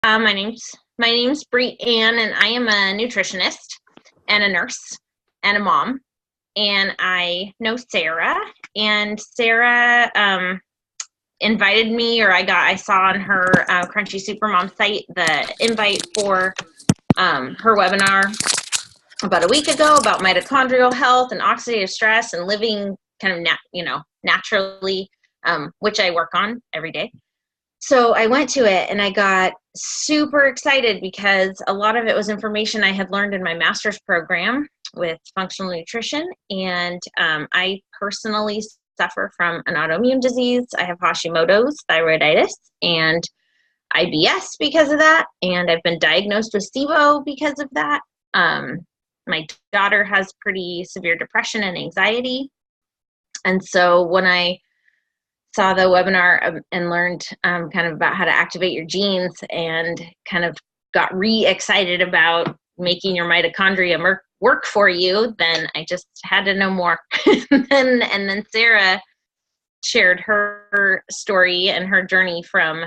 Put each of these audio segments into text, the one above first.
My name's Bree Ann, and I am a nutritionist and a nurse and a mom. And I know Sarah, and Sarah invited me, or I saw on her Crunchy Supermom site the invite for her webinar about a week ago about mitochondrial health and oxidative stress and living kind of naturally, which I work on every day. So I went to it and I got super excited because a lot of it was information I had learned in my master's program with functional nutrition. And I personally suffer from an autoimmune disease. I have Hashimoto's thyroiditis and IBS because of that. And I've been diagnosed with SIBO because of that. My daughter has pretty severe depression and anxiety. And so when I saw the webinar and learned kind of about how to activate your genes and kind of got re-excited about making your mitochondria work for you, then I just had to know more. and then Sarah shared her story and her journey from,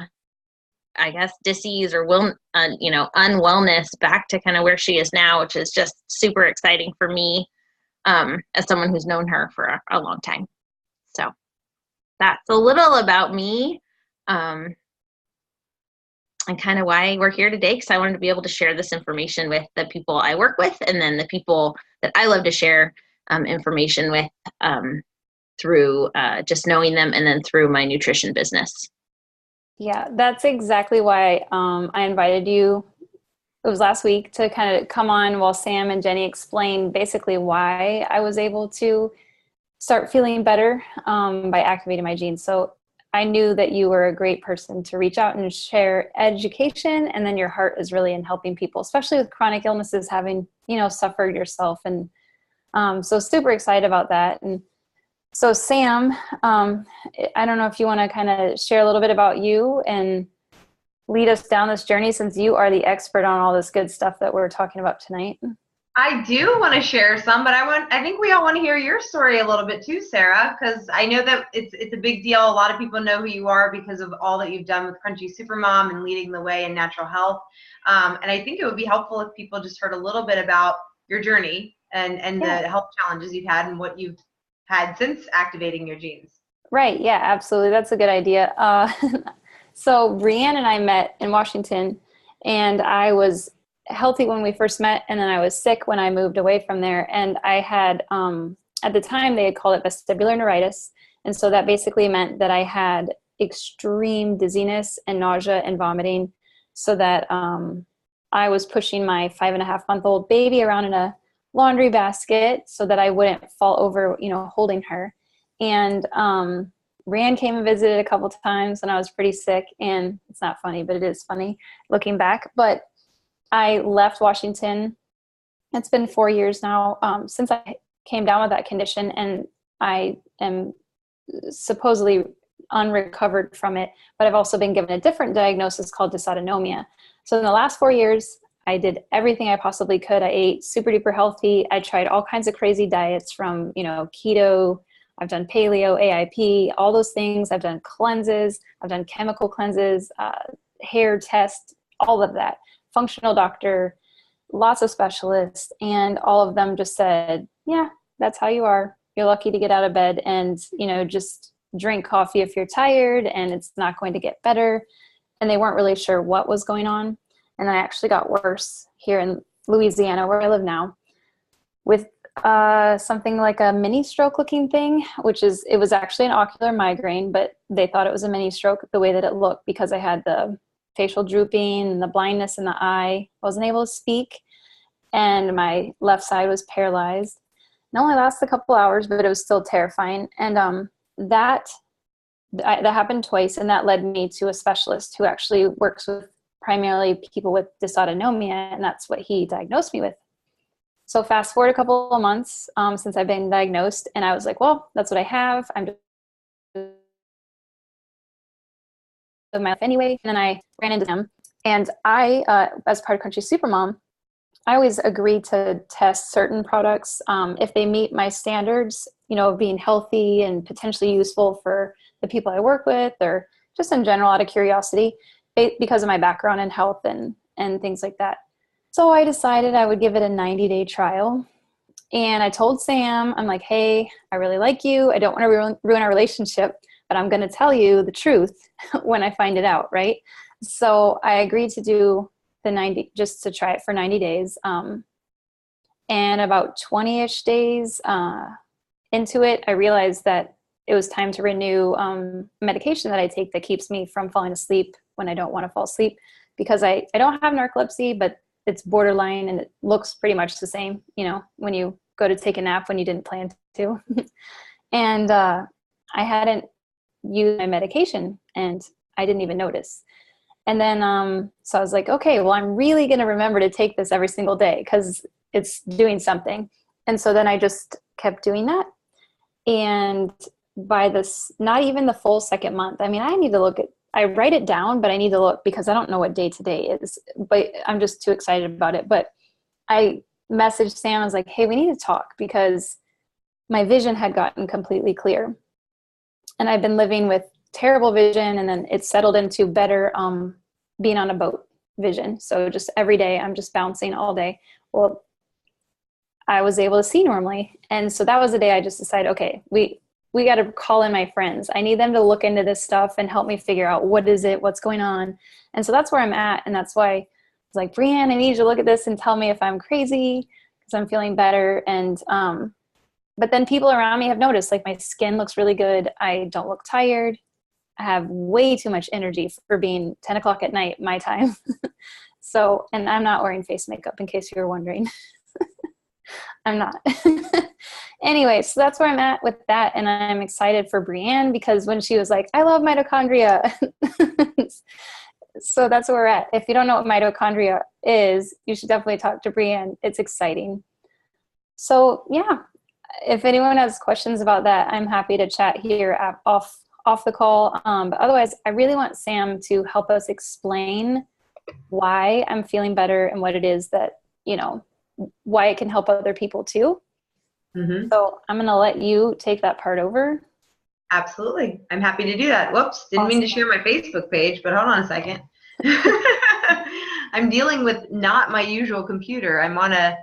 I guess, disease or unwellness back to kind of where she is now, which is just super exciting for me as someone who's known her for a long time. So that's a little about me and kind of why we're here today, because I wanted to be able to share this information with the people I work with and then the people that I love to share information with through just knowing them and then through my nutrition business. Yeah, that's exactly why I invited you. It was last week to kind of come on while Sam and Jenny explained basically why I was able to start feeling better by activating my genes. So I knew that you were a great person to reach out and share education, and then your heart is really in helping people, especially with chronic illnesses, having, suffered yourself. And so super excited about that. And so Sam, I don't know if you want to kind of share a little bit about you and lead us down this journey, since you are the expert on all this good stuff that we're talking about tonight. I do want to share some, but I think we all want to hear your story a little bit too, Sarah, because I know that it's a big deal. A lot of people know who you are because of all that you've done with Crunchy Supermom and leading the way in natural health. And I think it would be helpful if people just heard a little bit about your journey and the health challenges you've had and what you've had since activating your genes. Right. Yeah, absolutely. That's a good idea. So Brianne and I met in Washington, and I was healthy when we first met, and then I was sick when I moved away from there. And I had, at the time they had called it vestibular neuritis. And so that basically meant that I had extreme dizziness and nausea and vomiting, so that I was pushing my 5.5-month-old baby around in a laundry basket so that I wouldn't fall over, holding her. And Rand came and visited a couple times when I was pretty sick, and it's not funny, but it is funny looking back. But I left Washington. It's been 4 years now since I came down with that condition, and I am supposedly unrecovered from it, but I've also been given a different diagnosis called dysautonomia. So in the last 4 years, I did everything I possibly could. I ate super duper healthy. I tried all kinds of crazy diets from, keto. I've done paleo, AIP, all those things. I've done cleanses. I've done chemical cleanses, hair test, all of that. Functional doctor, lots of specialists, and all of them just said, yeah, that's how you are. You're lucky to get out of bed and, just drink coffee if you're tired, and it's not going to get better. And they weren't really sure what was going on. And I actually got worse here in Louisiana, where I live now, with something like a mini stroke looking thing, it was actually an ocular migraine, but they thought it was a mini stroke the way that it looked, because I had the facial drooping and the blindness in the eye. I wasn't able to speak, and my left side was paralyzed. It only lasted a couple hours, but it was still terrifying. And that happened twice, and that led me to a specialist who actually works with primarily people with dysautonomia, and that's what he diagnosed me with. So fast forward a couple of months since I've been diagnosed, and I was like, well, that's what I have. I'm just my life anyway. And then I ran into him, and I, as part of Crunchy Supermom, I always agree to test certain products if they meet my standards, of being healthy and potentially useful for the people I work with, or just in general out of curiosity. because of my background in health and things like that. So I decided I would give it a 90-day trial. And I told Sam, I'm like, hey, I really like you. I don't want to ruin our relationship, but I'm going to tell you the truth when I find it out, right? So I agreed to do just to try it for 90 days. And about 20-ish days into it, I realized that it was time to renew medication that I take that keeps me from falling asleep when I don't want to fall asleep, because I don't have narcolepsy, but it's borderline and it looks pretty much the same, when you go to take a nap when you didn't plan to. And I hadn't used my medication and I didn't even notice. And then, so I was like, okay, well, I'm really going to remember to take this every single day because it's doing something. And so then I just kept doing that. And by this, not even the full second month, I mean, I write it down, but I need to look because I don't know what day today is, but I'm just too excited about it. But I messaged Sam, I was like, hey, we need to talk because my vision had gotten completely clear. And I've been living with terrible vision, and then it settled into better being on a boat vision. So just every day I'm just bouncing all day. Well, I was able to see normally. And so that was the day I just decided, okay, we got to call in my friends. I need them to look into this stuff and help me figure out what is it, what's going on. And so that's where I'm at. And that's why I was like, Brianne, I need you to look at this and tell me if I'm crazy because I'm feeling better. And, but then people around me have noticed, like, my skin looks really good. I don't look tired. I have way too much energy for being 10 o'clock at night, my time. So, and I'm not wearing face makeup in case you were wondering. I'm not. Anyway, so that's where I'm at with that. And I'm excited for Brianne because when she was like, I love mitochondria. So that's where we're at. If you don't know what mitochondria is, you should definitely talk to Brianne. It's exciting. So yeah, if anyone has questions about that, I'm happy to chat here off the call. But otherwise, I really want Sam to help us explain why I'm feeling better and what it is that, why it can help other people too. Mm-hmm. So I'm going to let you take that part over. Absolutely. I'm happy to do that. Whoops. Didn't mean to share my Facebook page, but hold on a second. I'm dealing with not my usual computer. I'm on a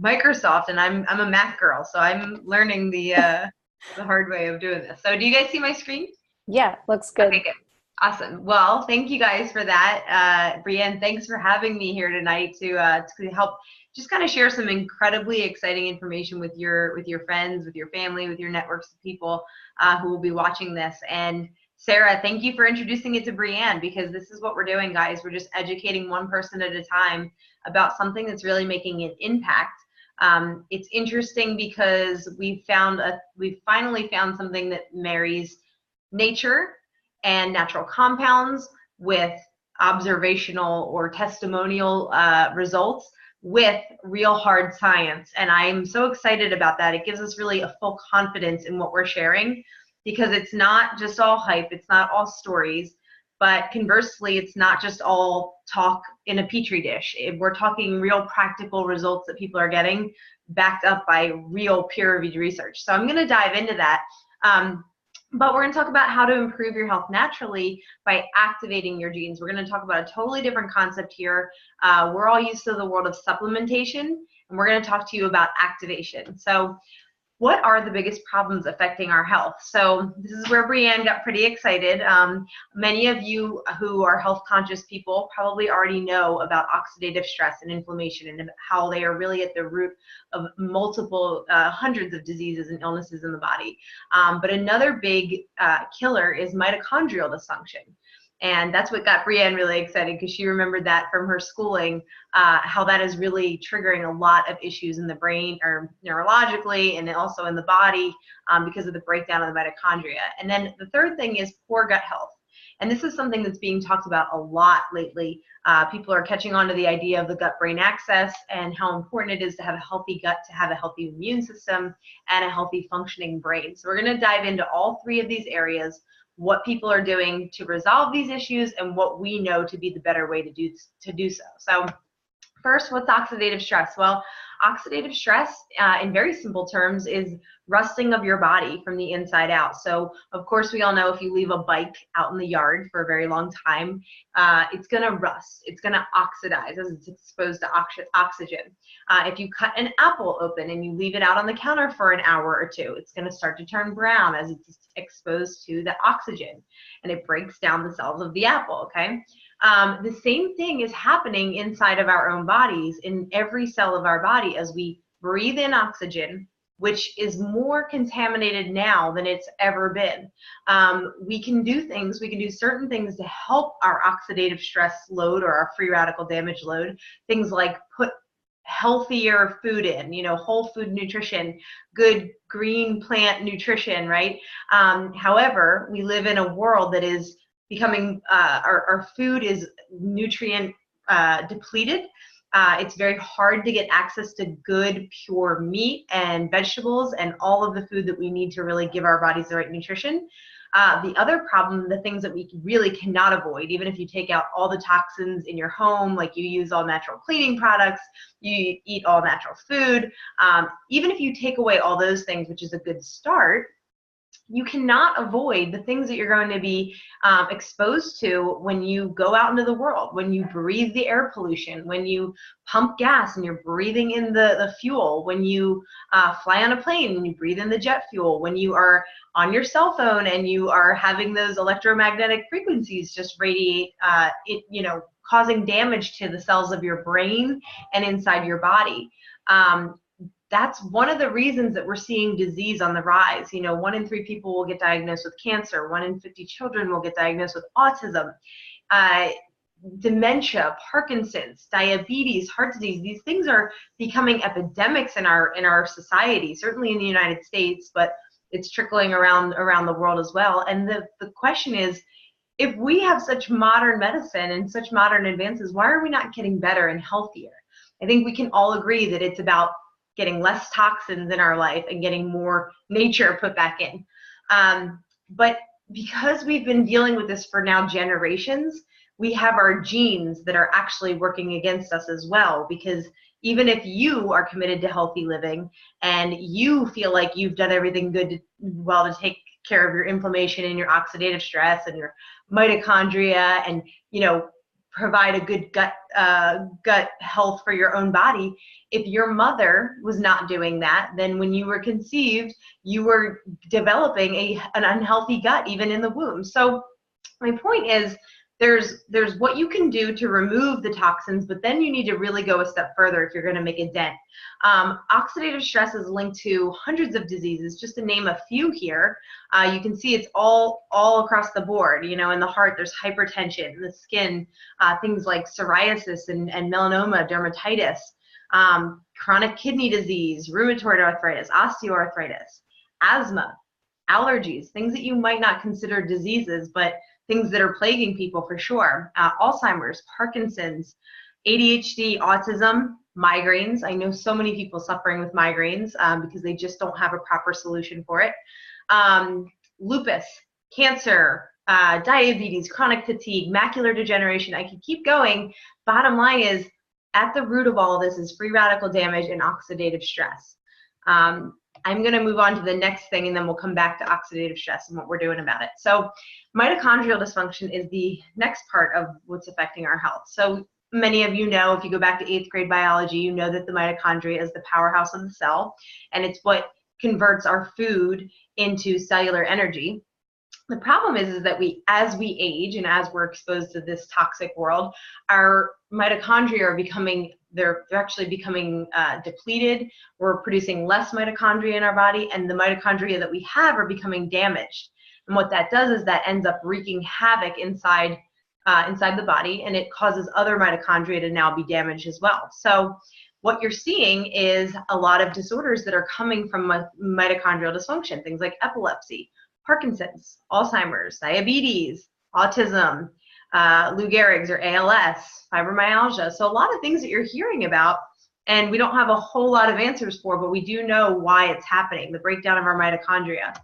Microsoft, and I'm a Mac girl. So I'm learning the hard way of doing this. So do you guys see my screen? Yeah, looks good. Okay, good. Awesome. Well, thank you guys for that. Brianne, thanks for having me here tonight to help just kind of share some incredibly exciting information with your friends, with your family, with your networks of people who will be watching this. And Sarah, thank you for introducing it to Brianne, because this is what we're doing, guys. We're just educating one person at a time about something that's really making an impact. It's interesting because we finally found something that marries nature and natural compounds with observational or testimonial results with real hard science. And I'm so excited about that. It gives us really a full confidence in what we're sharing, because it's not just all hype, it's not all stories, but conversely, it's not just all talk in a petri dish. We're talking real practical results that people are getting backed up by real peer-reviewed research. So I'm going to dive into that. But we're going to talk about how to improve your health naturally by activating your genes. We're going to talk about a totally different concept here. We're all used to the world of supplementation, and we're going to talk to you about activation. So what are the biggest problems affecting our health? So this is where Brianne got pretty excited. Many of you who are health conscious people probably already know about oxidative stress and inflammation and how they are really at the root of multiple hundreds of diseases and illnesses in the body. But another big killer is mitochondrial dysfunction. And that's what got Brianne really excited, because she remembered that from her schooling, how that is really triggering a lot of issues in the brain, or neurologically, and also in the body, because of the breakdown of the mitochondria. And then the third thing is poor gut health. And this is something that's being talked about a lot lately. People are catching on to the idea of the gut-brain axis and how important it is to have a healthy gut, to have a healthy immune system, and a healthy functioning brain. So we're going to dive into all three of these areas, what people are doing to resolve these issues, and what we know to be the better way to do so. So First, what's oxidative stress? Well, oxidative stress, in very simple terms, is rusting of your body from the inside out. So, of course, we all know if you leave a bike out in the yard for a very long time, it's going to rust. It's going to oxidize as it's exposed to oxygen. If you cut an apple open and you leave it out on the counter for an hour or two, it's going to start to turn brown as it's exposed to the oxygen, and it breaks down the cells of the apple, okay? The same thing is happening inside of our own bodies, in every cell of our body, as we breathe in oxygen, which is more contaminated now than it's ever been. We can do certain things to help our oxidative stress load or our free radical damage load. Things like put healthier food in, whole food nutrition, good green plant nutrition, right? However, we live in a world that is becoming, our food is nutrient depleted. It's very hard to get access to good, pure meat and vegetables and all of the food that we need to really give our bodies the right nutrition. The other problem, the things that we really cannot avoid, even if you take out all the toxins in your home, like you use all natural cleaning products, you eat all natural food, even if you take away all those things, which is a good start, you cannot avoid the things that you're going to be exposed to when you go out into the world, when you breathe the air pollution, when you pump gas and you're breathing in the fuel, when you fly on a plane and you breathe in the jet fuel, when you are on your cell phone and you are having those electromagnetic frequencies just radiate, causing damage to the cells of your brain and inside your body. That's one of the reasons that we're seeing disease on the rise. 1 in 3 people will get diagnosed with cancer. 1 in 50 children will get diagnosed with autism, dementia, Parkinson's, diabetes, heart disease. These things are becoming epidemics in our society, certainly in the United States, but it's trickling around the world as well. And the question is, if we have such modern medicine and such modern advances, why are we not getting better and healthier? I think we can all agree that it's about getting less toxins in our life and getting more nature put back in. But because we've been dealing with this for now generations, we have our genes that are actually working against us as well, because even if you are committed to healthy living and you feel like you've done everything good to take care of your inflammation and your oxidative stress and your mitochondria and provide a good gut health for your own body, if your mother was not doing that, then when you were conceived, you were developing an unhealthy gut even in the womb. So my point is, there's what you can do to remove the toxins, but then you need to really go a step further if you're going to make a dent. Oxidative stress is linked to hundreds of diseases. Just to name a few here, you can see it's all across the board. In the heart, there's hypertension. In the skin, things like psoriasis and melanoma, dermatitis, chronic kidney disease, rheumatoid arthritis, osteoarthritis, asthma, allergies, things that you might not consider diseases, but things that are plaguing people for sure. Alzheimer's, Parkinson's, ADHD, autism, migraines. I know so many people suffering with migraines because they just don't have a proper solution for it. Lupus, cancer, diabetes, chronic fatigue, macular degeneration. I could keep going. Bottom line is, at the root of all of this is free radical damage and oxidative stress. I'm going to move on to the next thing, and then we'll come back to oxidative stress and what we're doing about it. So mitochondrial dysfunction is the next part of what's affecting our health. So many of you know, if you go back to 8th grade biology, you know that the mitochondria is the powerhouse of the cell, and it's what converts our food into cellular energy. The problem is that as we age and as we're exposed to this toxic world, our mitochondria are they're actually becoming depleted. We're producing less mitochondria in our body, and the mitochondria that we have are becoming damaged. And what that does is that ends up wreaking havoc inside the body, and it causes other mitochondria to now be damaged as well. So what you're seeing is a lot of disorders that are coming from mitochondrial dysfunction, things like epilepsy, Parkinson's, Alzheimer's, diabetes, autism, Lou Gehrig's or ALS, fibromyalgia. So a lot of things that you're hearing about, and we don't have a whole lot of answers for, but we do know why it's happening, the breakdown of our mitochondria.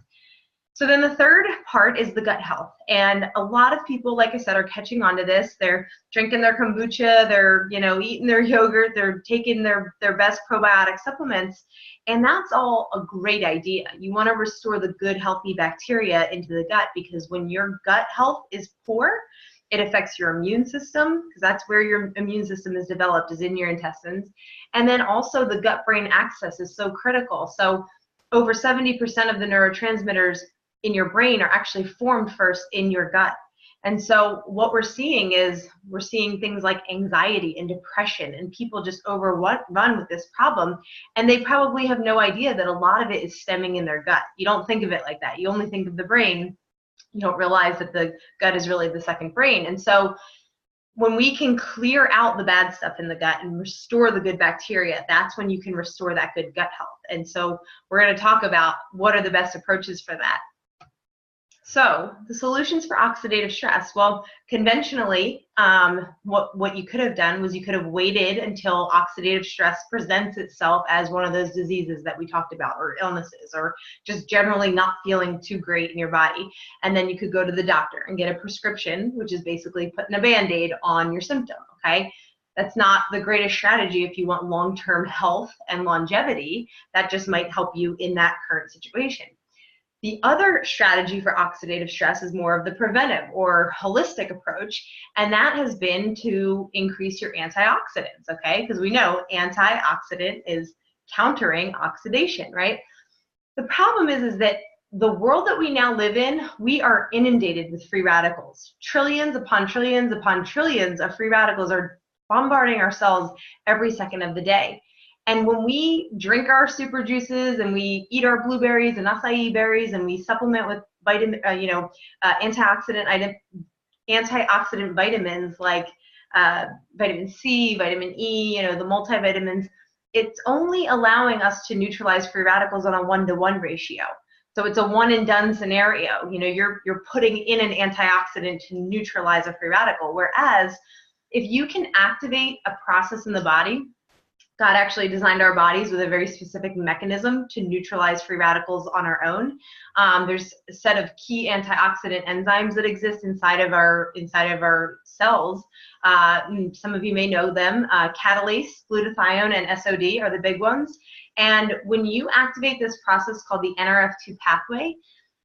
So then the third part is the gut health. And a lot of people, like I said, are catching on to this. They're drinking their kombucha, they're, eating their yogurt, they're taking their best probiotic supplements. And that's all a great idea. You want to restore the good, healthy bacteria into the gut, because when your gut health is poor, it affects your immune system, because that's where your immune system is developed, is in your intestines. And then also the gut-brain axis is so critical. So over 70% of the neurotransmitters in your brain are actually formed first in your gut. And so what we're seeing is things like anxiety and depression, and people just overrun with this problem, and they probably have no idea that a lot of it is stemming in their gut. You don't think of it like that. You only think of the brain. You don't realize that the gut is really the second brain. And so when we can clear out the bad stuff in the gut and restore the good bacteria, that's when you can restore that good gut health. And so we're going to talk about what are the best approaches for that. So the solutions for oxidative stress, well, conventionally, what you could have done was you could have waited until oxidative stress presents itself as one of those diseases that we talked about, or illnesses, or just generally not feeling too great in your body. And then you could go to the doctor and get a prescription, which is basically putting a Band-Aid on your symptom, okay? That's not the greatest strategy if you want long-term health and longevity. That just might help you in that current situation. The other strategy for oxidative stress is more of the preventive or holistic approach, and that has been to increase your antioxidants, okay? Because we know antioxidant is countering oxidation, right? The problem is that the world that we now live in, we are inundated with free radicals. Trillions upon trillions upon trillions of free radicals are bombarding our cells every second of the day. And when we drink our super juices and we eat our blueberries and acai berries and we supplement with antioxidant vitamins like vitamin C, vitamin E, the multivitamins, it's only allowing us to neutralize free radicals on a 1-to-1 ratio. So it's a one and done scenario. You're putting in an antioxidant to neutralize a free radical. Whereas if you can activate a process in the body, God actually designed our bodies with a very specific mechanism to neutralize free radicals on our own. There's a set of key antioxidant enzymes that exist inside of our cells. Some of you may know them. Catalase, glutathione, and SOD are the big ones. And when you activate this process called the NRF2 pathway,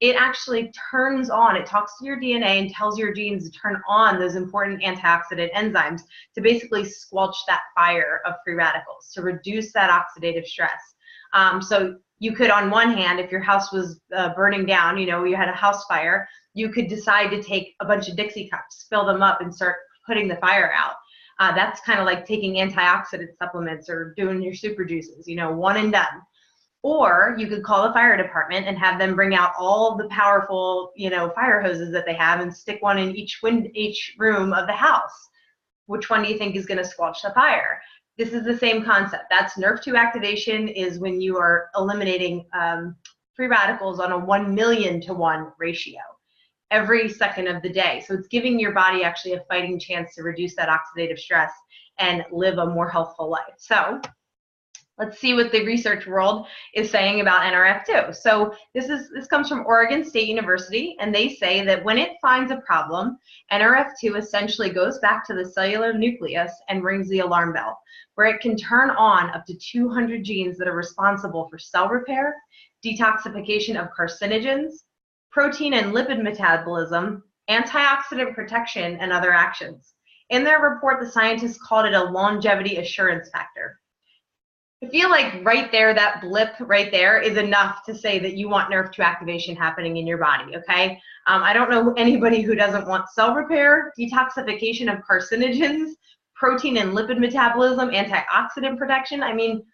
it actually turns on, it talks to your DNA and tells your genes to turn on those important antioxidant enzymes to basically squelch that fire of free radicals, to reduce that oxidative stress. So you could, on one hand, if your house was burning down, you had a house fire, you could decide to take a bunch of Dixie cups, fill them up, and start putting the fire out. That's kind of like taking antioxidant supplements or doing your super juices, one and done. Or you could call the fire department and have them bring out all the powerful, fire hoses that they have and stick one in each room of the house. Which one do you think is going to squelch the fire? This is the same concept. That's NRF2 activation, is when you are eliminating free radicals on a 1,000,000 to 1 ratio every second of the day. So it's giving your body actually a fighting chance to reduce that oxidative stress and live a more healthful life. So let's see what the research world is saying about NRF2. So this comes from Oregon State University, and they say that when it finds a problem, NRF2 essentially goes back to the cellular nucleus and rings the alarm bell, where it can turn on up to 200 genes that are responsible for cell repair, detoxification of carcinogens, protein and lipid metabolism, antioxidant protection, and other actions. In their report, the scientists called it a longevity assurance factor. I feel like right there, that blip right there is enough to say that you want NRF2 activation happening in your body, okay? I don't know anybody who doesn't want cell repair, detoxification of carcinogens, protein and lipid metabolism, antioxidant protection. I mean,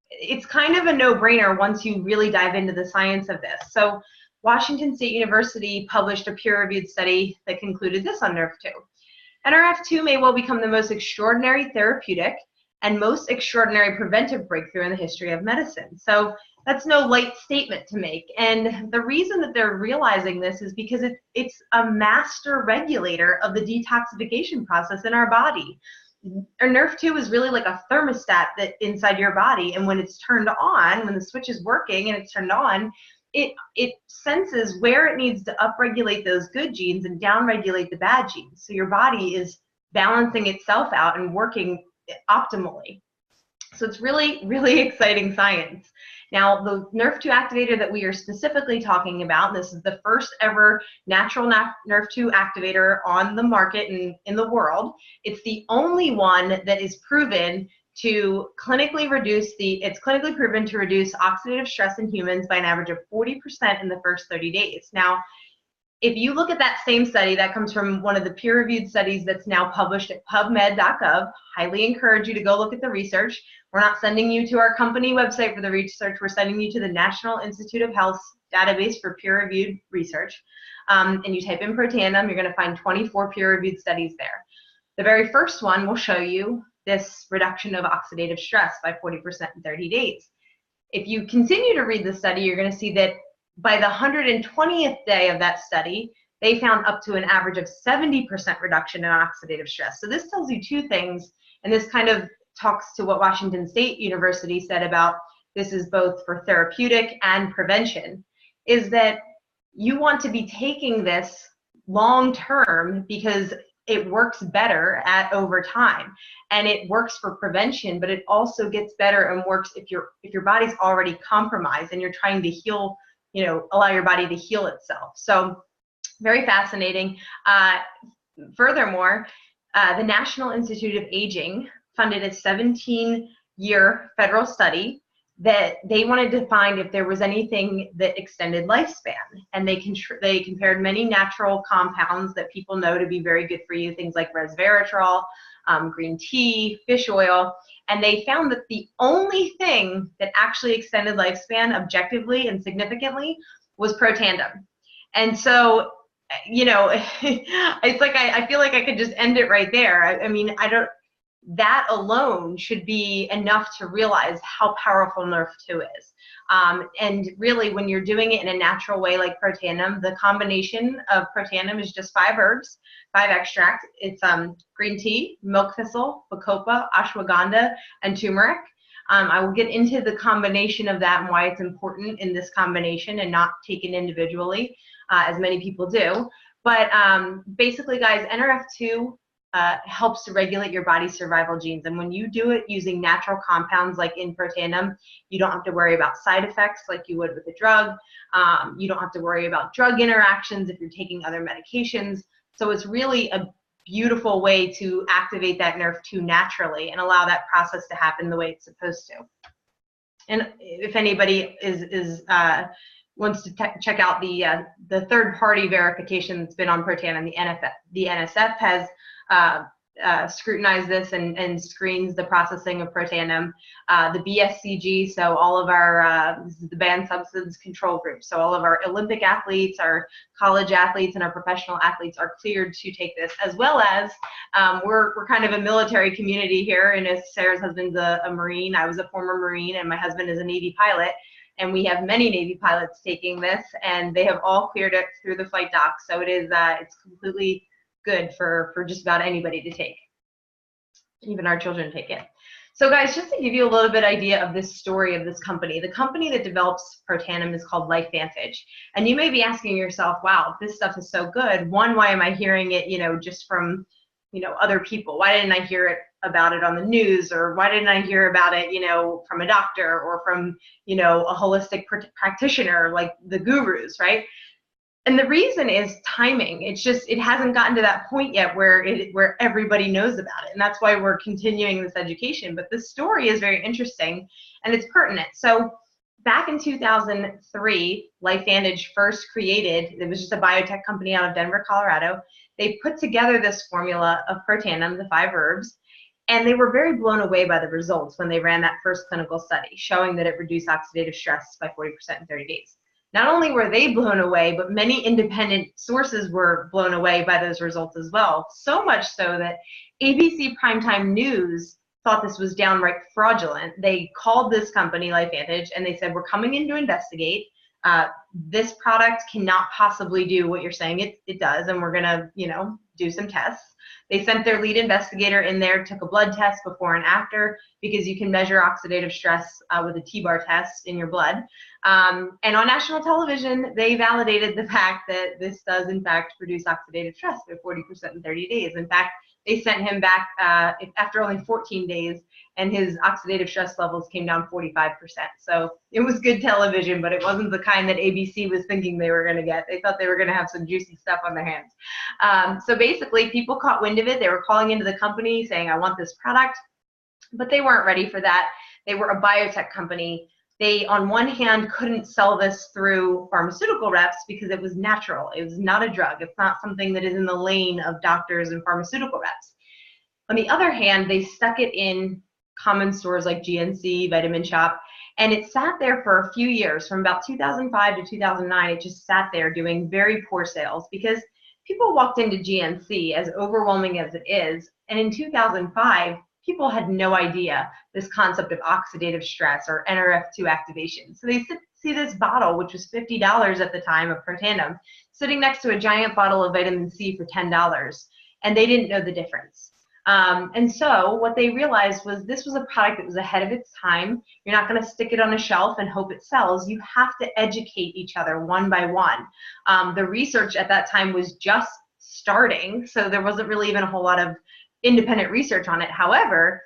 it's kind of a no-brainer once you really dive into the science of this. So Washington State University published a peer-reviewed study that concluded this on NRF2. NRF2 may well become the most extraordinary therapeutic and most extraordinary preventive breakthrough in the history of medicine. So that's no light statement to make. And the reason that they're realizing this is because it's a master regulator of the detoxification process in our body. Our NRF2 is really like a thermostat that inside your body, and when it's turned on, when the switch is working and it's turned on, it senses where it needs to upregulate those good genes and downregulate the bad genes. So your body is balancing itself out and working optimally. So it's really, really exciting science. Now, the Nerf2 activator that we are specifically talking about, this is the first ever natural Nerf2 activator on the market in the world. It's the only one that is proven to clinically it's clinically proven to reduce oxidative stress in humans by an average of 40% in the first 30 days. Now, if you look at that same study, that comes from one of the peer-reviewed studies that's now published at pubmed.gov. Highly encourage you to go look at the research. We're not sending you to our company website for the research. We're sending you to the National Institute of Health database for peer-reviewed research. And you type in Protandim, you're going to find 24 peer-reviewed studies there. The very first one will show you this reduction of oxidative stress by 40% in 30 days. If you continue to read the study, you're going to see that by the 120th day of that study, they found up to an average of 70% reduction in oxidative stress. So this tells you two things, and this kind of talks to what Washington State University said about this is both for therapeutic and prevention, is that you want to be taking this long term because it works better over time, and it works for prevention, but it also gets better and works if your body's already compromised and you're trying to heal, allow your body to heal itself. So very fascinating. Furthermore, the National Institute of Aging funded a 17-year federal study that they wanted to find if there was anything that extended lifespan. And they compared many natural compounds that people know to be very good for you, things like resveratrol, green tea, fish oil, and they found that the only thing that actually extended lifespan objectively and significantly was Protandim. And so, it's like I feel like I could just end it right there. I mean, that alone should be enough to realize how powerful Nerf2 is. And really, when you're doing it in a natural way like Protandim, the combination of Protandim is just 5 herbs, 5 extracts. It's green tea, milk thistle, bacopa, ashwagandha, and turmeric. I will get into the combination of that and why it's important in this combination and not taken individually, as many people do. But basically, guys, NRF2 helps to regulate your body's survival genes. And when you do it using natural compounds like in Protandim, you don't have to worry about side effects like you would with a drug. You don't have to worry about drug interactions if you're taking other medications. So it's really a beautiful way to activate that Nerf2 naturally and allow that process to happen the way it's supposed to. And if anybody wants to check out the third-party verification that's been on Protandim, the NSF has scrutinized this and screens the processing of Protandim. The BSCG, so all of our, this is the banned substance control group, so all of our Olympic athletes, our college athletes, and our professional athletes are cleared to take this, as well as we're kind of a military community here, and as Sarah's husband's a Marine, I was a former Marine, and my husband is a Navy pilot, and we have many Navy pilots taking this, and they have all cleared it through the flight doc, so it is it's completely good for just about anybody to take. Even our children take it. So guys, just to give you a little bit idea of this story of this company, the company that develops Protandim is called LifeVantage. And you may be asking yourself, wow, this stuff is so good. One, why am I hearing it, just from, other people? Why didn't I hear about it on the news? Or why didn't I hear about it, from a doctor or from, a holistic practitioner like the gurus, right? And the reason is timing. It's just, it hasn't gotten to that point yet where everybody knows about it. And that's why we're continuing this education. But this story is very interesting and it's pertinent. So back in 2003, LifeVantage first created, it was just a biotech company out of Denver, Colorado. They put together this formula of Protandim, the 5 herbs, and they were very blown away by the results when they ran that first clinical study, showing that it reduced oxidative stress by 40% in 30 days. Not only were they blown away, but many independent sources were blown away by those results as well. So much so that ABC Primetime News thought this was downright fraudulent. They called this company, LifeVantage, and they said, we're coming in to investigate. This product cannot possibly do what you're saying it does, and we're gonna, do some tests. They sent their lead investigator in there, took a blood test before and after, because you can measure oxidative stress with a T-bar test in your blood. And on national television, they validated the fact that this does, in fact, produce oxidative stress by 40% in 30 days. In fact, they sent him back after only 14 days, and his oxidative stress levels came down 45%. So it was good television, but it wasn't the kind that ABC was thinking they were going to get. They thought they were going to have some juicy stuff on their hands. So basically, people caught wind of it. They were calling into the company saying, I want this product, but they weren't ready for that. They were a biotech company. They, on one hand, couldn't sell this through pharmaceutical reps because it was natural. It was not a drug. It's not something that is in the lane of doctors and pharmaceutical reps. On the other hand, they stuck it in common stores like GNC, Vitamin Shop, and it sat there for a few years. From about 2005 to 2009, it just sat there doing very poor sales because people walked into GNC, as overwhelming as it is, and in 2005, people had no idea this concept of oxidative stress or NRF2 activation. So they see this bottle, which was $50 at the time of Protandim, sitting next to a giant bottle of vitamin C for $10, and they didn't know the difference. And so what they realized was this was a product that was ahead of its time. You're not going to stick it on a shelf and hope it sells. You have to educate each other one by one. The research at that time was just starting, so there wasn't really even a whole lot of independent research on it. However,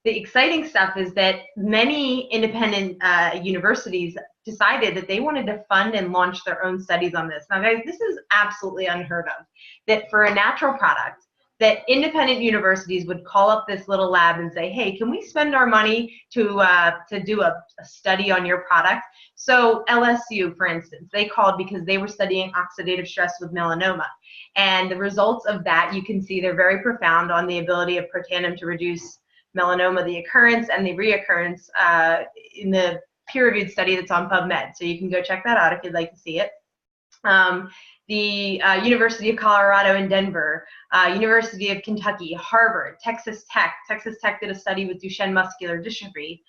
the exciting stuff is that many independent universities decided that they wanted to fund and launch their own studies on this. Now, guys, this is absolutely unheard of, that for a natural product, that independent universities would call up this little lab and say, hey, can we spend our money to do a study on your product? So LSU, for instance, they called because they were studying oxidative stress with melanoma. And the results of that, you can see they're very profound on the ability of Protandim to reduce melanoma, the occurrence and the reoccurrence in the peer-reviewed study that's on PubMed. So you can go check that out if you'd like to see it. The University of Colorado in Denver, University of Kentucky, Harvard, Texas Tech. Texas Tech did a study with Duchenne muscular dystrophy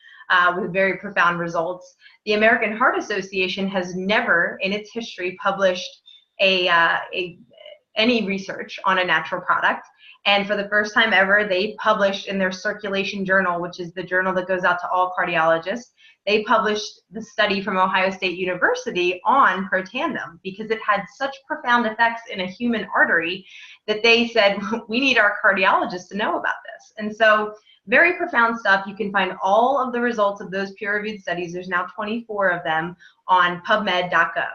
with very profound results. The American Heart Association has never in its history published any research on a natural product. And for the first time ever, they published in their circulation journal, which is the journal that goes out to all cardiologists, they published the study from Ohio State University on Protandim because it had such profound effects in a human artery that they said, we need our cardiologists to know about this. And so very profound stuff. You can find all of the results of those peer-reviewed studies. There's now 24 of them on PubMed.gov.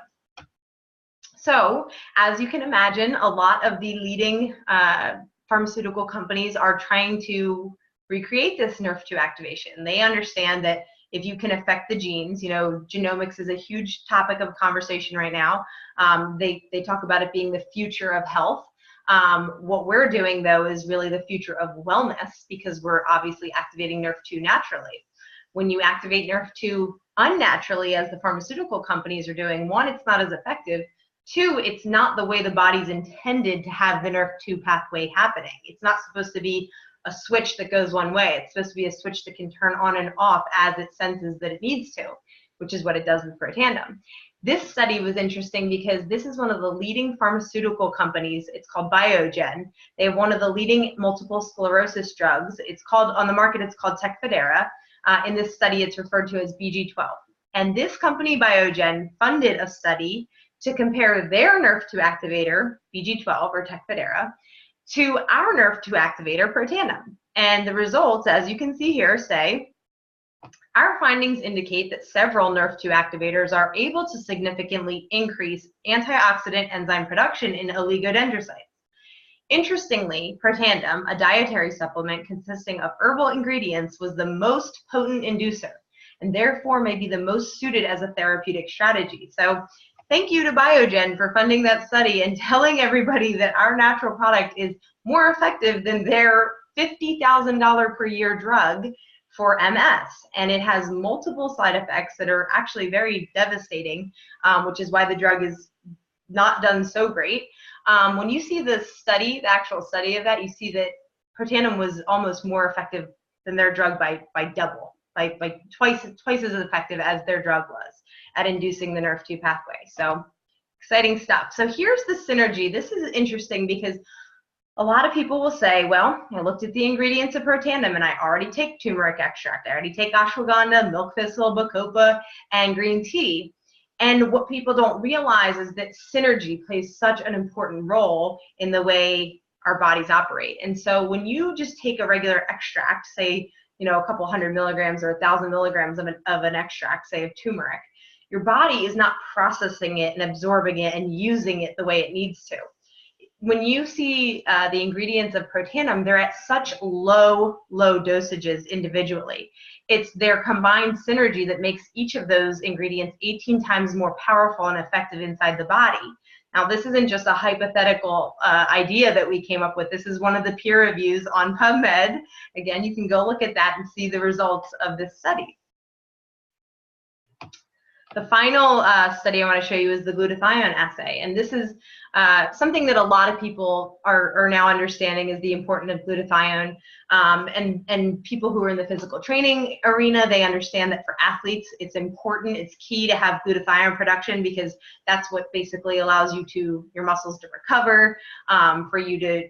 So as you can imagine, a lot of the leading pharmaceutical companies are trying to recreate this NRF2 activation. They understand that if you can affect the genes, you know, genomics is a huge topic of conversation right now. They talk about it being the future of health. What we're doing, though, is really the future of wellness because we're obviously activating NRF2 naturally. When you activate NRF2 unnaturally, as the pharmaceutical companies are doing, one, it's not as effective. Two, it's not the way the body's intended to have the NRF2 pathway happening. It's not supposed to be a switch that goes one way. It's supposed to be a switch that can turn on and off as it senses that it needs to, which is what it does with Protandim. This study was interesting because this is one of the leading pharmaceutical companies. It's called Biogen. They have one of the leading multiple sclerosis drugs. It's called, on the market, it's called Tecfidera. In this study, it's referred to as BG12. And this company, Biogen, funded a study to compare their NRF2 activator, BG12 or Tecfidera, to our NRF2 activator, Protandim. And the results, as you can see here, say, our findings indicate that several NRF2 activators are able to significantly increase antioxidant enzyme production in oligodendrocytes. Interestingly, Protandim, a dietary supplement consisting of herbal ingredients, was the most potent inducer, and therefore may be the most suited as a therapeutic strategy. So thank you to Biogen for funding that study and telling everybody that our natural product is more effective than their $50,000 per year drug for MS. And it has multiple side effects that are actually very devastating, which is why the drug is not done so great. When you see the study, the actual study of that, you see that Protandim was almost more effective than their drug by double, by twice as effective as their drug was at inducing the NRF2 pathway. So exciting stuff. So here's the synergy. This is interesting because A lot of people will say, well, I looked at the ingredients of Protandim and I already take turmeric extract. I already take ashwagandha, milk thistle, bacopa, and green tea. And what people don't realize is that synergy plays such an important role in the way our bodies operate. And so when you just take a regular extract, say, a couple 100 milligrams or 1,000 milligrams of an extract, say of turmeric, your body is not processing it and absorbing it and using it the way it needs to. When you see the ingredients of Protandim, they're at such low dosages individually. It's their combined synergy that makes each of those ingredients 18 times more powerful and effective inside the body. Now, this isn't just a hypothetical idea that we came up with. This is one of the peer reviews on PubMed. Again, you can go look at that and see the results of this study. The final study I want to show you is the glutathione assay, and this is something that a lot of people are now understanding is the importance of glutathione, and people who are in the physical training arena, they understand that for athletes it's important, it's key to have glutathione production because that's what basically allows your muscles to recover, for you to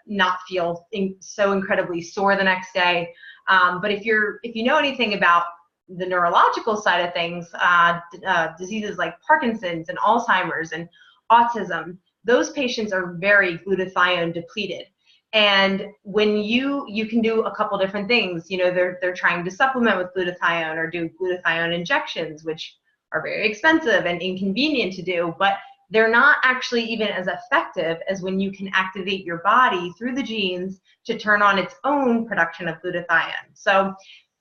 not feel so incredibly sore the next day. But if you know anything about the neurological side of things, diseases like Parkinson's and Alzheimer's and autism, those patients are very glutathione depleted. And when you can do a couple different things, they're trying to supplement with glutathione or do glutathione injections, which are very expensive and inconvenient to do, but they're not actually even as effective as when you can activate your body through the genes to turn on its own production of glutathione. So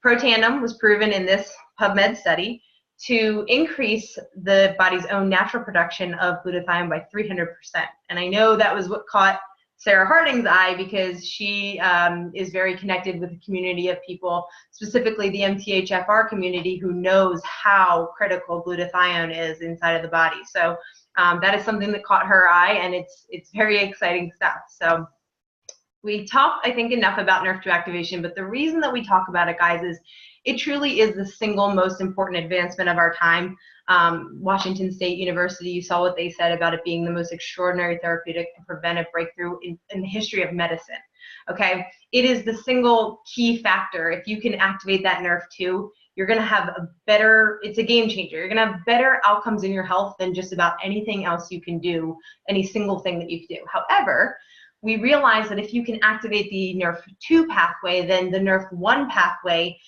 Protandim was proven in this PubMed study to increase the body's own natural production of glutathione by 300%. And I know that was what caught Sarah Harding's eye because she is very connected with a community of people, specifically the MTHFR community, who knows how critical glutathione is inside of the body. So that is something that caught her eye, and it's very exciting stuff. So we talk, I think, enough about NRF2 activation, but the reason that we talk about it, guys, is it truly is the single most important advancement of our time. Washington State University, you saw what they said about it being the most extraordinary therapeutic and preventive breakthrough in the history of medicine. Okay, it is the single key factor. If you can activate that NRF2, you're going to have it's a game changer. You're going to have better outcomes in your health than just about anything else you can do, any single thing that you can do. However, we realize that if you can activate the NRF2 pathway, then the NRF1 pathway,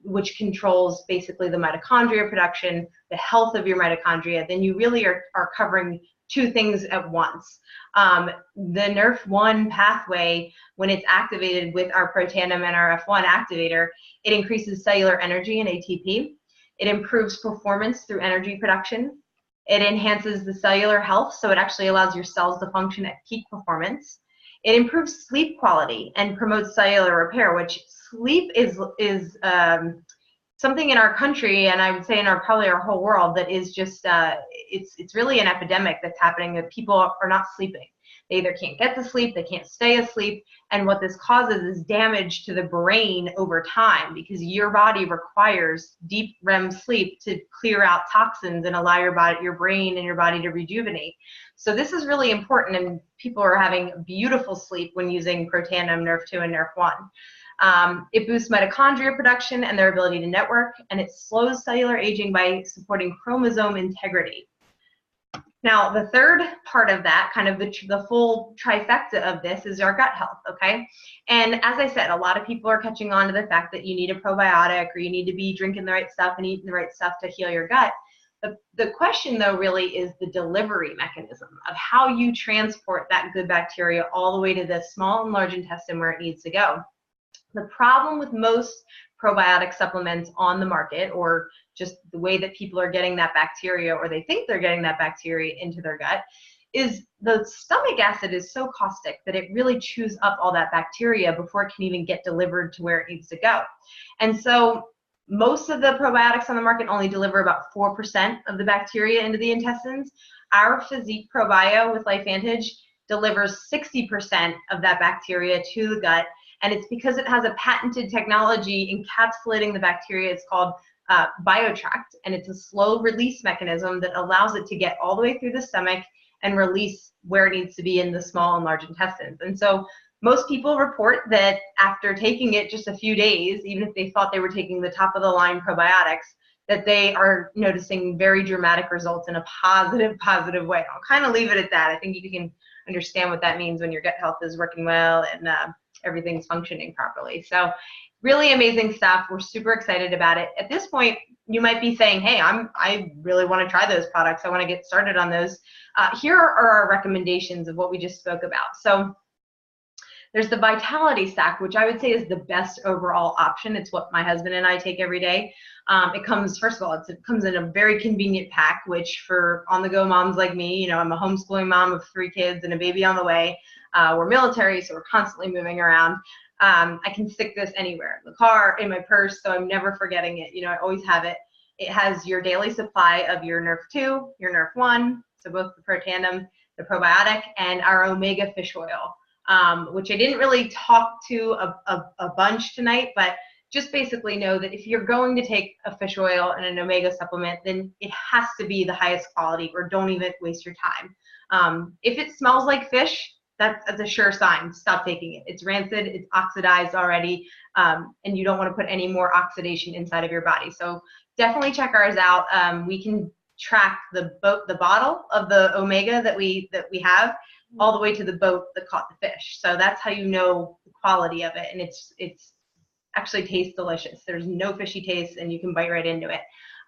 which controls basically the mitochondria production, the health of your mitochondria, then you really are covering two things at once. The NRF1 pathway, when it's activated with our Protandim and our F1 activator, it increases cellular energy and ATP. It improves performance through energy production. It enhances the cellular health, so it actually allows your cells to function at peak performance. It improves sleep quality and promotes cellular repair, which sleep is something in our country, and I would say in probably our whole world, that is just, it's really an epidemic that's happening, that people are not sleeping. They either can't get to sleep, they can't stay asleep, and what this causes is damage to the brain over time, because your body requires deep REM sleep to clear out toxins and allow your brain and your body to rejuvenate. So this is really important, and people are having beautiful sleep when using Protandim, NRF2, and NRF1. It boosts mitochondria production and their ability to network, and it slows cellular aging by supporting chromosome integrity. Now, the third part of that, kind of the full trifecta of this, is our gut health, okay? And as I said, a lot of people are catching on to the fact that you need a probiotic, or you need to be drinking the right stuff and eating the right stuff to heal your gut. The question, though, really is the delivery mechanism of how you transport that good bacteria all the way to the small and large intestine where it needs to go. The problem with most probiotic supplements on the market, or just the way that people are getting that bacteria, or they think they're getting that bacteria into their gut, is the stomach acid is so caustic that it really chews up all that bacteria before it can even get delivered to where it needs to go. And so most of the probiotics on the market only deliver about 4% of the bacteria into the intestines. Our Physique ProBio with LifeVantage delivers 60% of that bacteria to the gut, and it's because it has a patented technology encapsulating the bacteria. It's called BioTract, and it's a slow release mechanism that allows it to get all the way through the stomach and release where it needs to be in the small and large intestines. And so most people report that after taking it just a few days, even if they thought they were taking the top of the line probiotics, that they are noticing very dramatic results in a positive way. I'll kind of leave it at that. I think you can understand what that means when your gut health is working well and everything's functioning properly. So really amazing stuff. We're super excited about it. At this point, you might be saying, hey, I really want to try those products. I want to get started on those. Here are our recommendations of what we just spoke about. So there's the Vitality Stack, which I would say is the best overall option. It's what my husband and I take every day. It comes, first of all, it comes in a very convenient pack, which for on-the-go moms like me, you know, I'm a homeschooling mom of 3 kids and a baby on the way. We're military, so we're constantly moving around. I can stick this anywhere, in the car, in my purse, so I'm never forgetting it. You know, I always have it. It has your daily supply of your Nerf 2, your Nerf 1, so both the Protandim, the probiotic, and our Omega fish oil. Which I didn't really talk to a bunch tonight, but just basically know that if you're going to take a fish oil and an omega supplement, then it has to be the highest quality, or don't even waste your time. If it smells like fish, that's a sure sign. Stop taking it. It's rancid, it's oxidized already, and you don't want to put any more oxidation inside of your body. So definitely check ours out. We can track the bottle of the omega that we have all the way to the boat that caught the fish. So that's how you know the quality of it, and it's actually tastes delicious. There's no fishy taste, and you can bite right into it.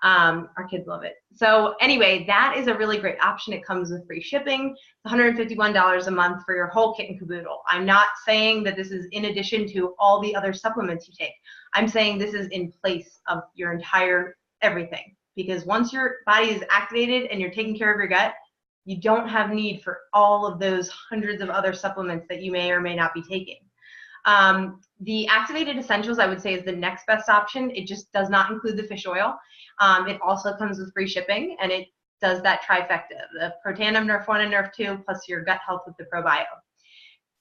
Our kids love it. So anyway, that is a really great option. It comes with free shipping. It's $151 a month for your whole kit and caboodle. I'm not saying that this is in addition to all the other supplements you take. I'm saying this is in place of your entire everything, because once your body is activated and you're taking care of your gut, you don't have need for all of those hundreds of other supplements that you may or may not be taking. The activated essentials, I would say, is the next best option. It just does not include the fish oil. It also comes with free shipping, and it does that trifecta, the Protandim, Nerf 1, and Nerf 2, plus your gut health with the probio.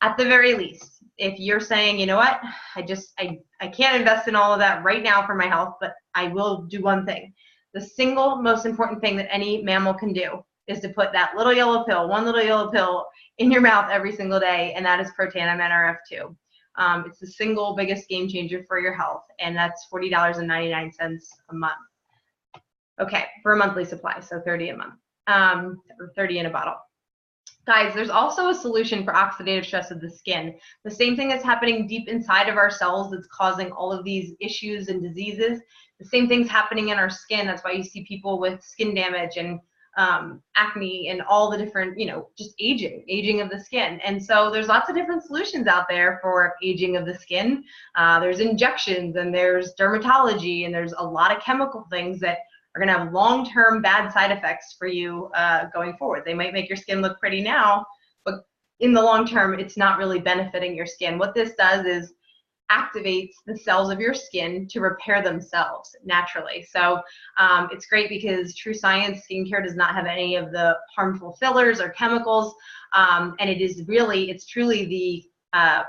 At the very least, if you're saying, you know what, I can't invest in all of that right now for my health, but I will do one thing. The single most important thing that any mammal can do is to put that little yellow pill, one little yellow pill in your mouth every single day, and that is Protandim NRF2. It's the single biggest game changer for your health, and that's $40.99 a month. Okay, for a monthly supply, so $30 a month, or $30 in a bottle. Guys, there's also a solution for oxidative stress of the skin. The same thing that's happening deep inside of our cells that's causing all of these issues and diseases. The same thing's happening in our skin. That's why you see people with skin damage and acne and all the different, you know, just aging of the skin. And so there's lots of different solutions out there for aging of the skin. There's injections, and there's dermatology, and there's a lot of chemical things that are going to have long-term bad side effects for you going forward. They might make your skin look pretty now, but in the long term, it's not really benefiting your skin. What this does is activates the cells of your skin to repair themselves naturally. So it's great because true science skincare does not have any of the harmful fillers or chemicals, and it's truly the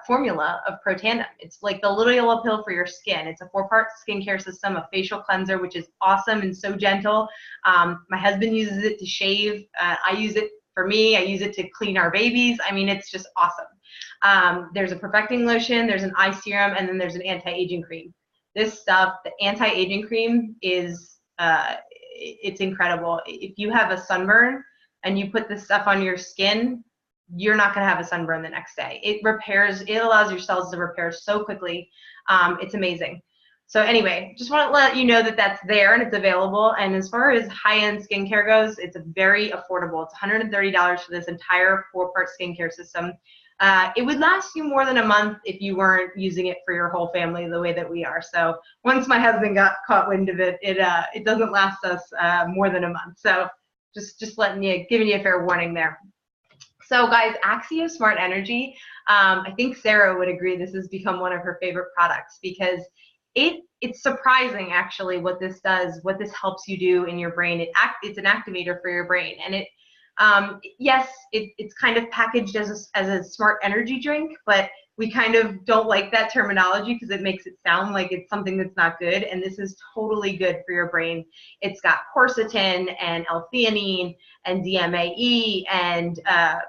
formula of Protandim. It's like the little yellow pill for your skin. It's a 4-part skincare system, a facial cleanser, which is awesome and so gentle. My husband uses it to shave. I use it for me. I use it to clean our babies. I mean, it's just awesome. There's a perfecting lotion, there's an eye serum, and then there's an anti-aging cream. This stuff, the anti-aging cream, is it's incredible. If you have a sunburn and you put this stuff on your skin, you're not going to have a sunburn the next day. It allows your cells to repair so quickly. It's amazing. So anyway, just want to let you know that that's there and it's available. And as far as high-end skincare goes, it's very affordable. It's $130 for this entire 4-part skincare system. It would last you more than a month if you weren't using it for your whole family the way that we are. So once my husband got caught wind of it, it doesn't last us more than a month. So just giving you a fair warning there. So guys, Axio Smart Energy, I think Sarah would agree this has become one of her favorite products, because it's surprising actually what this does, what this helps you do in your brain. It's an activator for your brain, and yes, it's kind of packaged as a smart energy drink, but we kind of don't like that terminology because it makes it sound like it's something that's not good. And this is totally good for your brain. It's got quercetin and L-theanine and DMAE and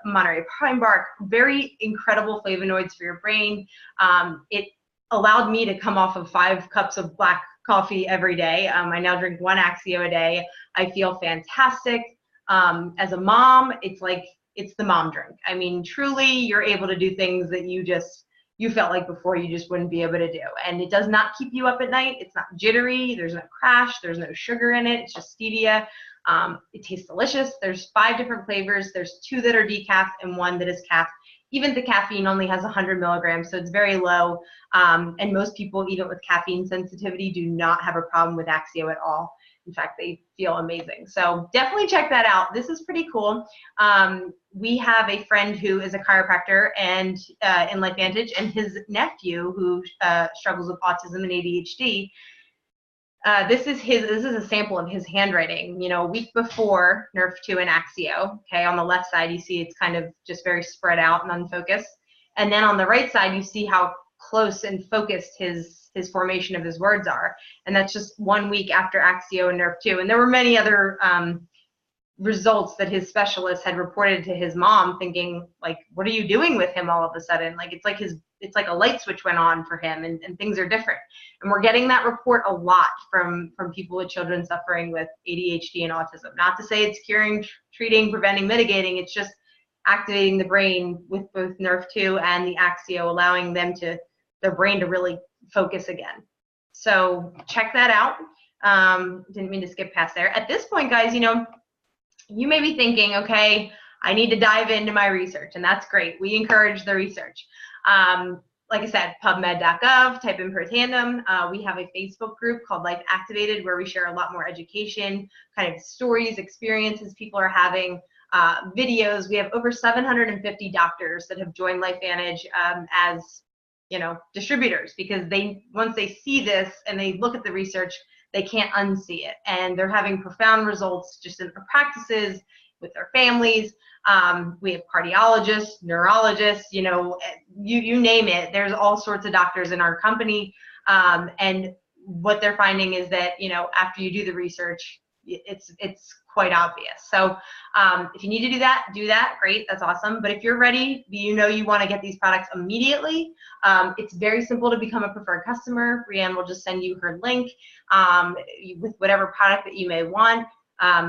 Monterey pine bark, very incredible flavonoids for your brain. It allowed me to come off of 5 cups of black coffee every day. I now drink 1 Axio a day. I feel fantastic. As a mom, it's the mom drink. I mean, truly, you're able to do things that you felt like before you just wouldn't be able to do. And it does not keep you up at night. It's not jittery. There's no crash. There's no sugar in it. It's just stevia. It tastes delicious. There's 5 different flavors. There's 2 that are decaf and 1 that is caff. Even the caffeine only has 100 milligrams, so it's very low. And most people, even with caffeine sensitivity, do not have a problem with Axio at all. In fact, they feel amazing. So definitely check that out. This is pretty cool. We have a friend who is a chiropractor and in LifeVantage, and his nephew who struggles with autism and ADHD. This is a sample of his handwriting. You know, a week before Nerf 2 and Axio. Okay, on the left side you see it's kind of just very spread out and unfocused, and then on the right side you see how close and focused his formation of his words are, and that's just 1 week after Axio and Nerf 2. And there were many other results that his specialist had reported to his mom, thinking like, what are you doing with him all of a sudden? Like it's like a light switch went on for him, and things are different. And we're getting that report a lot from people with children suffering with ADHD and autism. Not to say it's curing, treating, preventing, mitigating. It's just activating the brain with both Nerf 2 and the Axio, allowing their brain to really focus again. So check that out. Didn't mean to skip past there. At this point, guys, you know, you may be thinking, okay, I need to dive into my research, and that's great. We encourage the research. Like I said, PubMed.gov, type in Protandim. We have a Facebook group called Life Activated where we share a lot more education, kind of stories, experiences people are having, videos. We have over 750 doctors that have joined LifeVantage as, you know, distributors, because once they see this and they look at the research, they can't unsee it, and they're having profound results just in their practices, with their families. We have cardiologists, neurologists, you know, you name it. There's all sorts of doctors in our company, and what they're finding is that, you know, after you do the research, it's quite obvious. So if you need to do that, great, that's awesome. But if you're ready, you know you want to get these products immediately, it's very simple to become a preferred customer. Brianne will just send you her link with whatever product that you may want.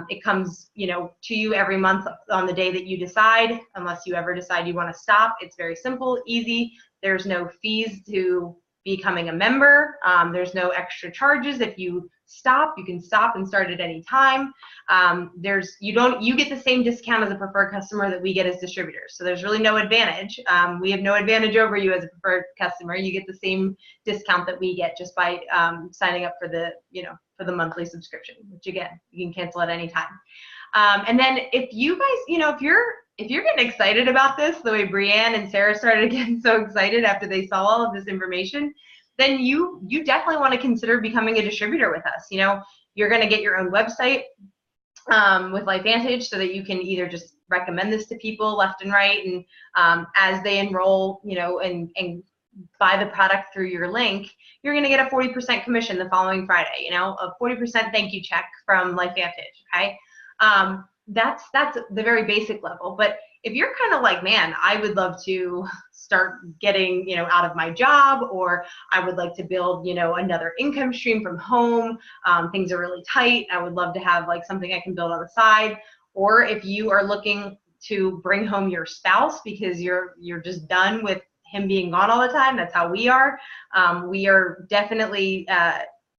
It comes, you know, to you every month on the day that you decide, unless you ever decide you want to stop. It's very simple, easy. There's no fees to becoming a member. There's no extra charges. If you stop, you can stop and start at any time. You get the same discount as a preferred customer that we get as distributors. So there's really no advantage. We have no advantage over you as a preferred customer. You get the same discount that we get just by signing up for the monthly subscription, which again, you can cancel at any time. And then if you guys, you know, if you're getting excited about this, the way Brianne and Sarah started getting so excited after they saw all of this information, then you definitely want to consider becoming a distributor with us. You know, you're going to get your own website with LifeVantage, so that you can either just recommend this to people left and right, and as they enroll, you know, and buy the product through your link, you're going to get a 40% commission the following Friday. You know, a 40% thank you check from LifeVantage. Okay. That's the very basic level. But if you're kind of like, man, I would love to start getting, you know, out of my job, or I would like to build, you know, another income stream from home. Things are really tight. I would love to have like something I can build on the side. Or if you are looking to bring home your spouse because you're just done with him being gone all the time. That's how we are. We are definitely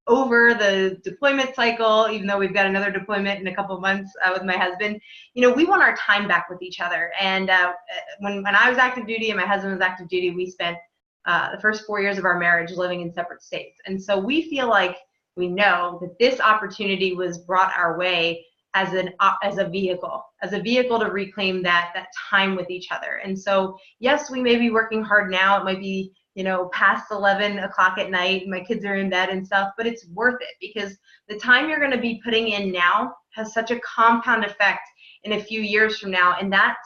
over the deployment cycle, even though we've got another deployment in a couple of months with my husband. You know, we want our time back with each other. And when I was active duty and my husband was active duty, we spent the first 4 years of our marriage living in separate states. And so we feel like we know that this opportunity was brought our way as a vehicle to reclaim that time with each other. And so, yes, we may be working hard now. It might be, you know, past 11 o'clock at night, my kids are in bed and stuff, but it's worth it, because the time you're going to be putting in now has such a compound effect in a few years from now. And that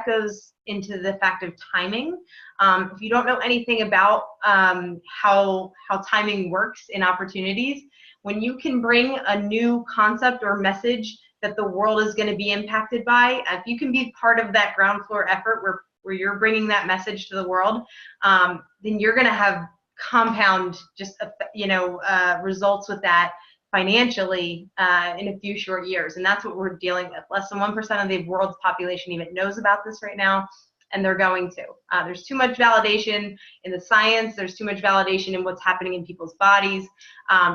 goes into the fact of timing. If you don't know anything about how timing works in opportunities, when you can bring a new concept or message that the world is going to be impacted by, if you can be part of that ground floor effort where you're bringing that message to the world, then you're going to have compound just results with that financially in a few short years. And that's what we're dealing with. Less than 1% of the world's population even knows about this right now, and they're going to. There's too much validation in the science. There's too much validation in what's happening in people's bodies.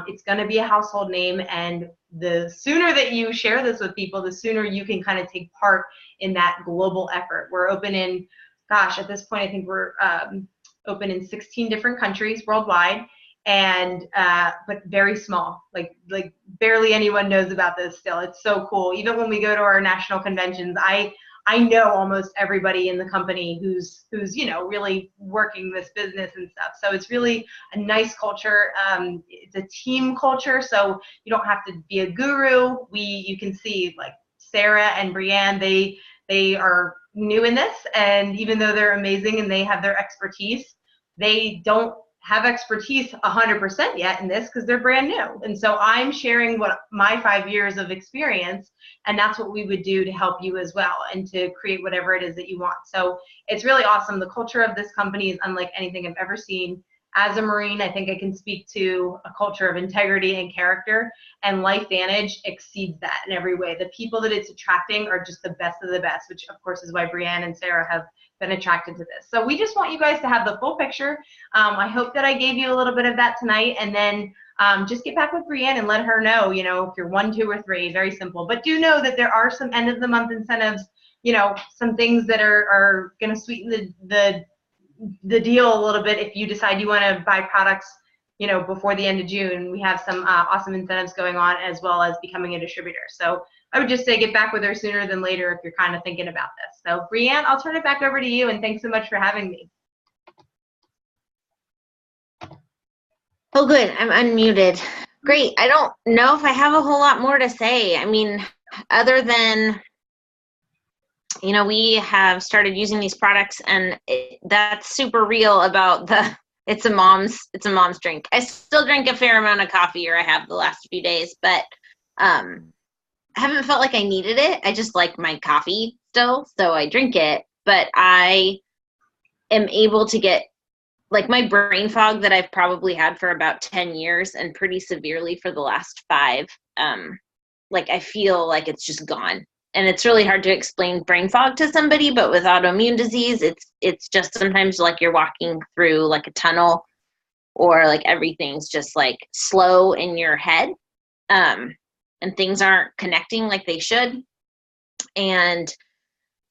It's going to be a household name, and the sooner that you share this with people, the sooner you can kind of take part in that global effort. We're open in, at this point, I think we're open in 16 different countries worldwide, and but very small, like barely anyone knows about this still. It's so cool. Even when we go to our national conventions, I know almost everybody in the company who's really working this business and stuff. So it's really a nice culture. It's a team culture, so you don't have to be a guru. You can see like Sarah and Brianne, they are new in this, and even though they're amazing and they have their expertise, they don't have expertise 100% yet in this because they're brand new. And so I'm sharing what my 5 years of experience, and that's what we would do to help you as well and to create whatever it is that you want. So it's really awesome. The culture of this company is unlike anything I've ever seen. As a Marine, I think I can speak to a culture of integrity and character, and LifeVantage exceeds that in every way. The people that it's attracting are just the best of the best, which of course is why Brianne and Sarah have been attracted to this. So we just want you guys to have the full picture. I hope that I gave you a little bit of that tonight, and then just get back with Brianne and let her know, if you're 1, 2, or 3, very simple. But do know that there are some end of the month incentives, some things that are going to sweeten the deal a little bit if you decide you want to buy products, before the end of June. We have some awesome incentives going on, as well as becoming a distributor. So I would just say get back with her sooner than later if you're kind of thinking about this. So Brianne, I'll turn it back over to you, and thanks so much for having me. Oh, good. I'm unmuted. Great. I don't know if I have a whole lot more to say. I mean, other than, we have started using these products, and that's super real about it's a mom's drink. I still drink a fair amount of coffee, or I have the last few days, but I haven't felt like I needed it. I just like my coffee still, so I drink it, but I am able to get like my brain fog that I've probably had for about 10 years and pretty severely for the last 5. I feel like it's just gone. And it's really hard to explain brain fog to somebody, but with autoimmune disease, it's just sometimes like you're walking through like a tunnel, or like everything's just like slow in your head, and things aren't connecting like they should. And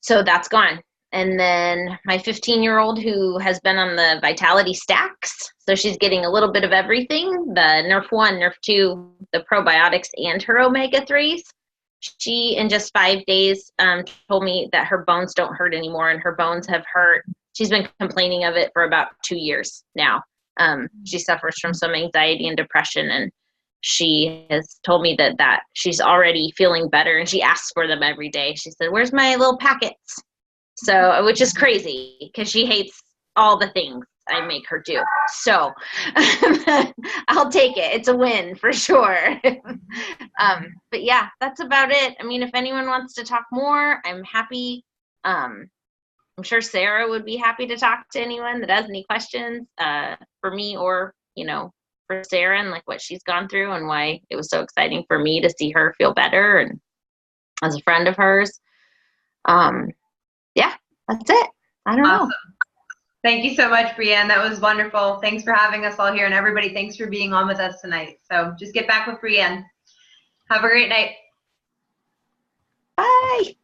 so that's gone. And then my 15-year-old, who has been on the Vitality Stacks, so she's getting a little bit of everything, the Nerf 1, Nerf 2, the probiotics, and her omega-3s. She, in just 5 days, told me that her bones don't hurt anymore, and her bones have hurt. She's been complaining of it for about 2 years now. She suffers from some anxiety and depression, and she has told me that she's already feeling better, and she asks for them every day. She said, "Where's my little packets?" So, which is crazy because she hates all the things I make her do. So I'll take it. It's a win for sure. But yeah, that's about it. I mean, if anyone wants to talk more, I'm happy. I'm sure Sarah would be happy to talk to anyone that has any questions for me, or, for Sarah, and like what she's gone through and why it was so exciting for me to see her feel better, and as a friend of hers. Yeah, that's it. I don't know. Thank you so much, Brianne. That was wonderful. Thanks for having us all here. And everybody, thanks for being on with us tonight. So just get back with Brianne. Have a great night. Bye.